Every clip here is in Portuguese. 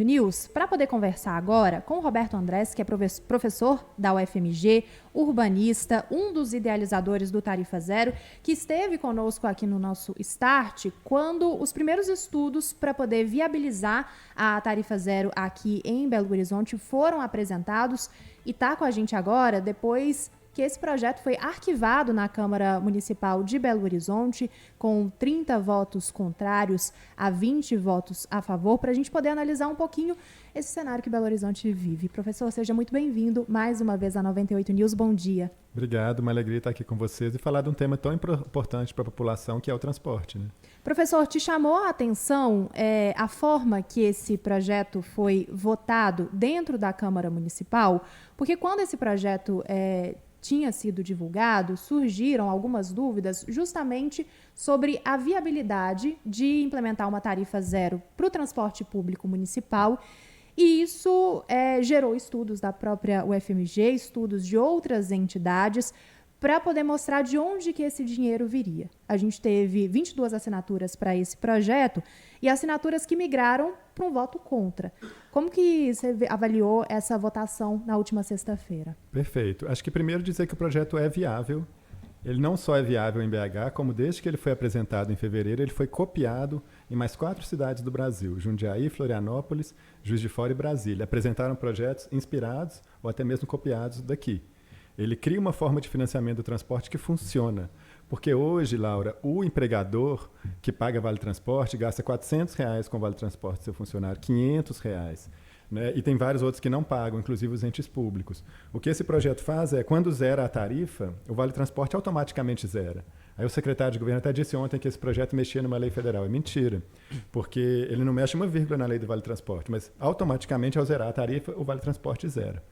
News para poder conversar agora com o Roberto Andrés, que é professor da UFMG, urbanista, um dos idealizadores do Tarifa Zero, que esteve conosco aqui no nosso Start quando os primeiros estudos para poder viabilizar a Tarifa Zero aqui em Belo Horizonte foram apresentados e está com a gente agora depois que esse projeto foi arquivado na Câmara Municipal de Belo Horizonte, com 30 votos contrários a 20 votos a favor, para a gente poder analisar um pouquinho esse cenário que Belo Horizonte vive. Professor, seja muito bem-vindo mais uma vez à 98 News. Bom dia. Obrigado, uma alegria estar aqui com vocês e falar de um tema tão importante para a população, que é o transporte, né? Professor, te chamou a atenção a forma que esse projeto foi votado dentro da Câmara Municipal? Porque quando esse projeto tinha sido divulgado, surgiram algumas dúvidas justamente sobre a viabilidade de implementar uma tarifa zero para o transporte público municipal, e isso gerou estudos da própria UFMG, estudos de outras entidades, para poder mostrar de onde que esse dinheiro viria. A gente teve 22 assinaturas para esse projeto e assinaturas que migraram para um voto contra. Como que você avaliou essa votação na última sexta-feira? Perfeito. Acho que primeiro dizer que o projeto é viável. Ele não só é viável em BH, como desde que ele foi apresentado em fevereiro, ele foi copiado em mais 4 cidades do Brasil: Jundiaí, Florianópolis, Juiz de Fora e Brasília. Apresentaram projetos inspirados ou até mesmo copiados daqui. Ele cria uma forma de financiamento do transporte que funciona. Porque hoje, Laura, o empregador que paga Vale Transporte gasta R$400 com Vale Transporte do seu funcionário, R$500. Né? E tem vários outros que não pagam, inclusive os entes públicos. O que esse projeto faz é, quando zera a tarifa, o Vale Transporte automaticamente zera. Aí o secretário de governo até disse ontem que esse projeto mexia numa lei federal. É mentira, porque ele não mexe uma vírgula na lei do Vale Transporte, mas automaticamente, ao zerar a tarifa, o Vale Transporte zera.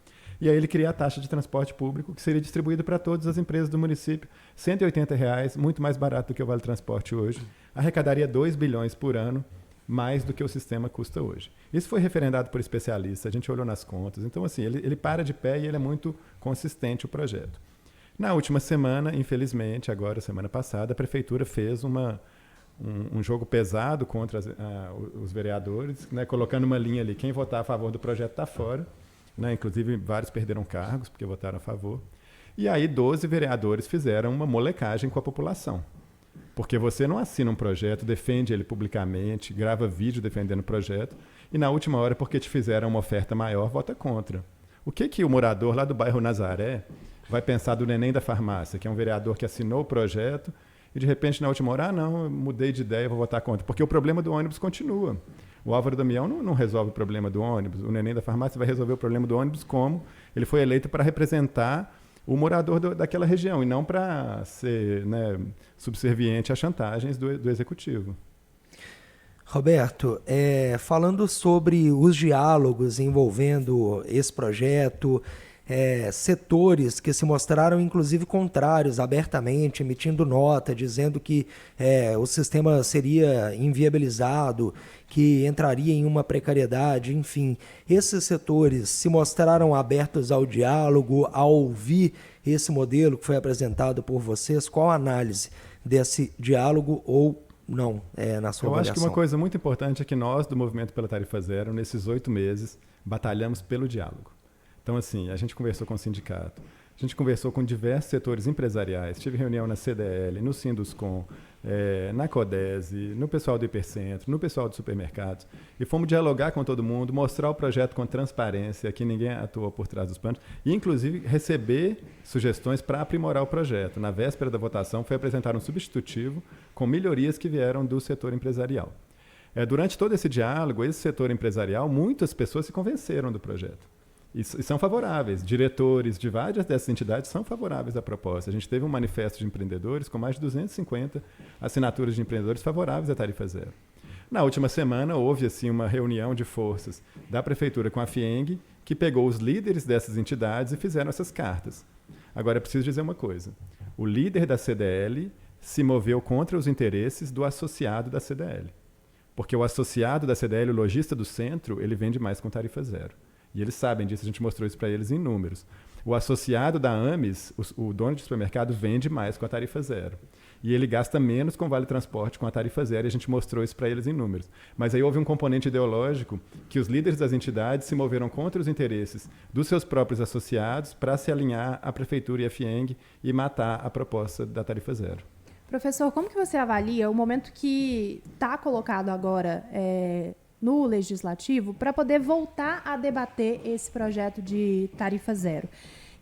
E aí ele cria a taxa de transporte público, que seria distribuída para todas as empresas do município, R$180, muito mais barato do que o Vale Transporte hoje. Arrecadaria 2 bilhões por ano, mais do que o sistema custa hoje. Isso foi referendado por especialistas, a gente olhou nas contas. Então, assim, ele para de pé e ele é muito consistente, o projeto. Na última semana, infelizmente, agora, semana passada, a Prefeitura fez um jogo pesado contra os vereadores, né, colocando uma linha ali: quem votar a favor do projeto está fora. Né? Inclusive, vários perderam cargos porque votaram a favor. E aí 12 vereadores fizeram uma molecagem com a população. Porque você não assina um projeto, defende ele publicamente, grava vídeo defendendo o projeto, e na última hora, porque te fizeram uma oferta maior, vota contra. O que o morador lá do bairro Nazaré vai pensar do neném da farmácia, que é um vereador que assinou o projeto, e de repente na última hora, não, eu mudei de ideia, vou votar contra. Porque o problema do ônibus continua. O Álvaro Damião não resolve o problema do ônibus. O neném da farmácia vai resolver o problema do ônibus como ele foi eleito para representar o morador daquela região e não para ser, né, subserviente às chantagens do executivo. Roberto, falando sobre os diálogos envolvendo esse projeto, setores que se mostraram inclusive contrários abertamente, emitindo nota, dizendo que o sistema seria inviabilizado, que entraria em uma precariedade, enfim. Esses setores se mostraram abertos ao diálogo, a ouvir esse modelo que foi apresentado por vocês? Qual a análise desse diálogo ou não, na sua avaliação? Eu acho que uma coisa muito importante é que nós, do Movimento pela Tarifa Zero, nesses 8 meses, batalhamos pelo diálogo. Então, assim, a gente conversou com o sindicato, a gente conversou com diversos setores empresariais, tive reunião na CDL, no Sinduscom, na Codese, no pessoal do Hipercentro, no pessoal dos supermercados, e fomos dialogar com todo mundo, mostrar o projeto com transparência, que ninguém atuou por trás dos panos, e inclusive receber sugestões para aprimorar o projeto. Na véspera da votação foi apresentar um substitutivo com melhorias que vieram do setor empresarial. Durante todo esse diálogo, esse setor empresarial, muitas pessoas se convenceram do projeto. E são favoráveis. Diretores de várias dessas entidades são favoráveis à proposta. A gente teve um manifesto de empreendedores com mais de 250 assinaturas de empreendedores favoráveis à tarifa zero. Na última semana, houve assim, uma reunião de forças da Prefeitura com a FIENG, que pegou os líderes dessas entidades e fizeram essas cartas. Agora, é preciso dizer uma coisa. O líder da CDL se moveu contra os interesses do associado da CDL. Porque o associado da CDL, o lojista do centro, ele vende mais com tarifa zero. E eles sabem disso, a gente mostrou isso para eles em números. O associado da Ames, o dono de supermercado, vende mais com a tarifa zero. E ele gasta menos com vale transporte com a tarifa zero, e a gente mostrou isso para eles em números. Mas aí houve um componente ideológico que os líderes das entidades se moveram contra os interesses dos seus próprios associados para se alinhar à prefeitura e à FIENG e matar a proposta da tarifa zero. Professor, como que você avalia o momento que está colocado agora no Legislativo para poder voltar a debater esse projeto de tarifa zero?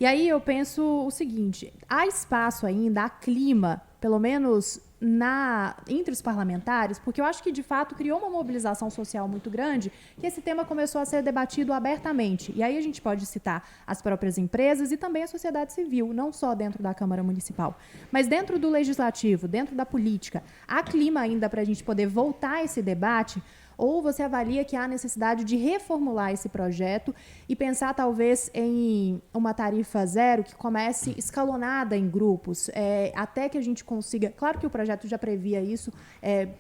E aí eu penso o seguinte, há espaço ainda, há clima, pelo menos entre os parlamentares, porque eu acho que, de fato, criou uma mobilização social muito grande que esse tema começou a ser debatido abertamente. E aí a gente pode citar as próprias empresas e também a sociedade civil, não só dentro da Câmara Municipal, mas dentro do Legislativo, dentro da política. Há clima ainda para a gente poder voltar a esse debate? Ou você avalia que há necessidade de reformular esse projeto e pensar, talvez, em uma tarifa zero que comece escalonada em grupos, até que a gente consiga... Claro que o projeto já previa isso,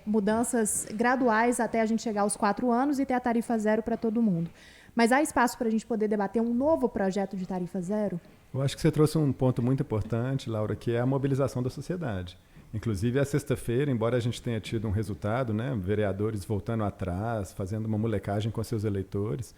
mudanças graduais até a gente chegar aos 4 anos e ter a tarifa zero para todo mundo. Mas há espaço para a gente poder debater um novo projeto de tarifa zero? Eu acho que você trouxe um ponto muito importante, Laura, que é a mobilização da sociedade. Inclusive, a sexta-feira, embora a gente tenha tido um resultado, né, vereadores voltando atrás, fazendo uma molecagem com seus eleitores,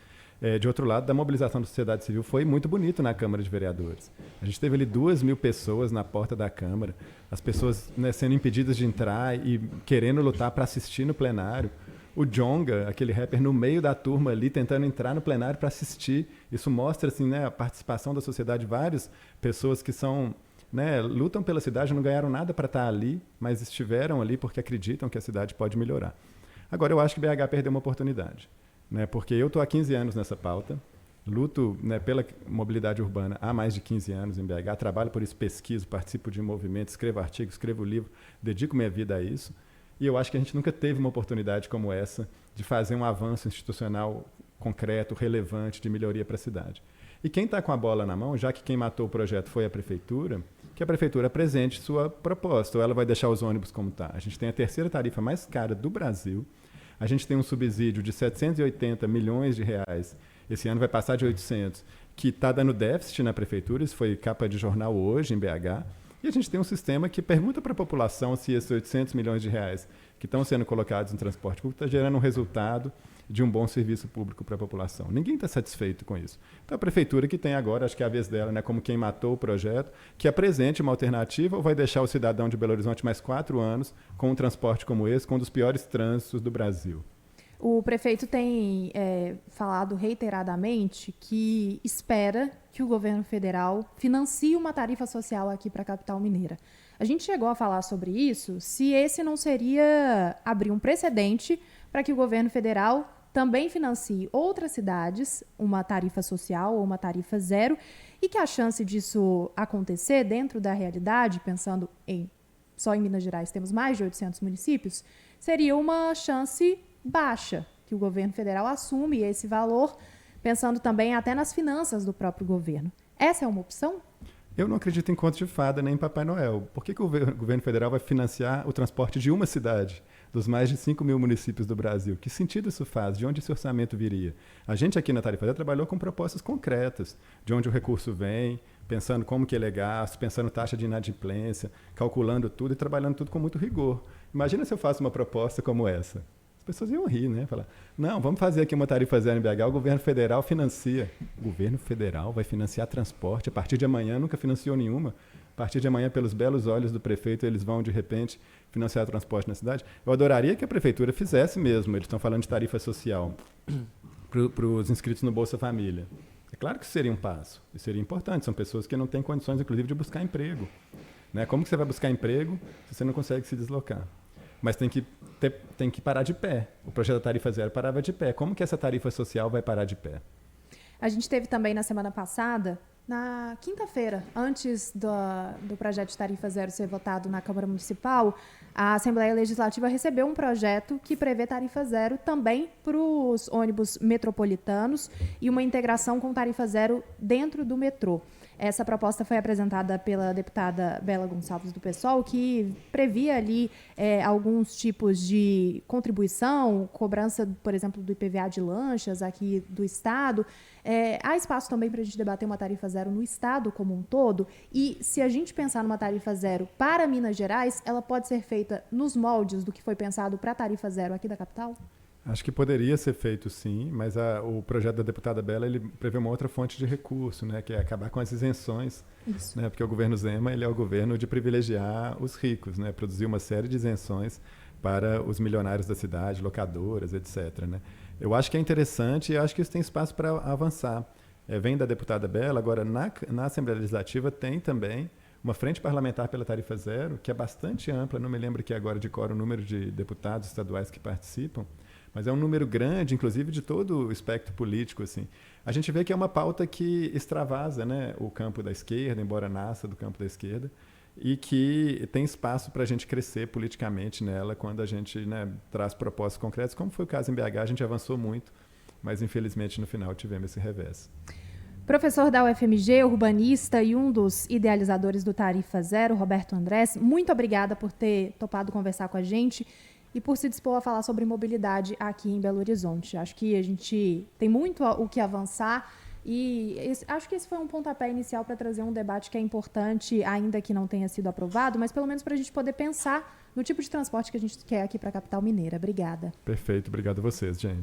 de outro lado, da mobilização da sociedade civil foi muito bonito na Câmara de Vereadores. A gente teve ali 2.000 pessoas na porta da Câmara, as pessoas, né, sendo impedidas de entrar e querendo lutar para assistir no plenário. O Djonga, aquele rapper, no meio da turma ali, tentando entrar no plenário para assistir. Isso mostra assim, né, a participação da sociedade, várias pessoas que são... né, lutam pela cidade, não ganharam nada para estar ali, mas estiveram ali porque acreditam que a cidade pode melhorar. Agora, eu acho que BH perdeu uma oportunidade, né, porque eu estou há 15 anos nessa pauta, luto, né, pela mobilidade urbana há mais de 15 anos em BH, trabalho por isso, pesquiso, participo de movimentos, escrevo artigos, escrevo livro, dedico minha vida a isso, e eu acho que a gente nunca teve uma oportunidade como essa de fazer um avanço institucional concreto, relevante, de melhoria para a cidade. E quem está com a bola na mão, já que quem matou o projeto foi a prefeitura, que a prefeitura apresente sua proposta, ou ela vai deixar os ônibus como está. A gente tem a terceira tarifa mais cara do Brasil, a gente tem um subsídio de 780 milhões de reais, esse ano vai passar de 800, que está dando déficit na prefeitura, isso foi capa de jornal hoje em BH, e a gente tem um sistema que pergunta para a população se esses 800 milhões de reais que estão sendo colocados em transporte público está gerando um resultado de um bom serviço público para a população. Ninguém está satisfeito com isso. Então, a prefeitura que tem agora, acho que é a vez dela, né, como quem matou o projeto, que apresente uma alternativa ou vai deixar o cidadão de Belo Horizonte mais 4 anos com um transporte como esse, com um dos piores trânsitos do Brasil. O prefeito tem falado reiteradamente que espera que o governo federal financie uma tarifa social aqui para a capital mineira. A gente chegou a falar sobre isso, se esse não seria abrir um precedente para que o governo federal também financie outras cidades uma tarifa social ou uma tarifa zero e que a chance disso acontecer dentro da realidade, pensando só em Minas Gerais temos mais de 800 municípios, seria uma chance baixa, que o governo federal assume esse valor, pensando também até nas finanças do próprio governo. Essa é uma opção? Eu não acredito em conto de fada nem em Papai Noel. Por que o governo federal vai financiar o transporte de uma cidade, dos mais de 5.000 municípios do Brasil? Que sentido isso faz? De onde esse orçamento viria? A gente aqui na Tarifa Zero trabalhou com propostas concretas, de onde o recurso vem, pensando como que ele é gasto, pensando taxa de inadimplência, calculando tudo e trabalhando tudo com muito rigor. Imagina se eu faço uma proposta como essa. As pessoas iam rir, né? Falar, não, vamos fazer aqui uma tarifa zero em BH, o governo federal financia. O governo federal vai financiar transporte. A partir de amanhã, nunca financiou nenhuma. A partir de amanhã, pelos belos olhos do prefeito, eles vão, de repente, financiar o transporte na cidade. Eu adoraria que a prefeitura fizesse mesmo. Eles estão falando de tarifa social para os inscritos no Bolsa Família. É claro que isso seria um passo. Isso seria importante. São pessoas que não têm condições, inclusive, de buscar emprego. Né? Como que você vai buscar emprego se você não consegue se deslocar? Mas tem que parar de pé. O projeto da tarifa zero parava de pé. Como que essa tarifa social vai parar de pé? A gente teve também na semana passada, na quinta-feira, antes do projeto de tarifa zero ser votado na Câmara Municipal, a Assembleia Legislativa recebeu um projeto que prevê tarifa zero também para os ônibus metropolitanos e uma integração com tarifa zero dentro do metrô. Essa proposta foi apresentada pela deputada Bela Gonçalves do PSOL, que previa ali alguns tipos de contribuição, cobrança, por exemplo, do IPVA de lanchas aqui do Estado. Há espaço também para a gente debater uma tarifa zero no Estado como um todo. E se a gente pensar numa tarifa zero para Minas Gerais, ela pode ser feita nos moldes do que foi pensado para a tarifa zero aqui da capital? Acho que poderia ser feito sim, mas o projeto da deputada Bela ele prevê uma outra fonte de recurso, né, que é acabar com as isenções, né, porque o governo Zema ele é o governo de privilegiar os ricos, né, produzir uma série de isenções para os milionários da cidade, locadoras, etc. Né. Eu acho que é interessante e acho que isso tem espaço para avançar. Vem da deputada Bela, agora na Assembleia Legislativa tem também uma frente parlamentar pela tarifa zero, que é bastante ampla, não me lembro aqui agora de cor o número de deputados estaduais que participam, mas é um número grande, inclusive, de todo o espectro político. Assim. A gente vê que é uma pauta que extravasa, né, o campo da esquerda, embora nasça do campo da esquerda, e que tem espaço para a gente crescer politicamente nela quando a gente, né, traz propostas concretas, como foi o caso em BH, a gente avançou muito, mas infelizmente no final tivemos esse revés. Professor da UFMG, urbanista e um dos idealizadores do Tarifa Zero, Roberto Andrés, muito obrigada por ter topado conversar com a gente e por se dispor a falar sobre mobilidade aqui em Belo Horizonte. Acho que a gente tem muito o que avançar e acho que esse foi um pontapé inicial para trazer um debate que é importante, ainda que não tenha sido aprovado, mas pelo menos para a gente poder pensar no tipo de transporte que a gente quer aqui para a capital mineira. Obrigada. Perfeito, obrigado a vocês, gente.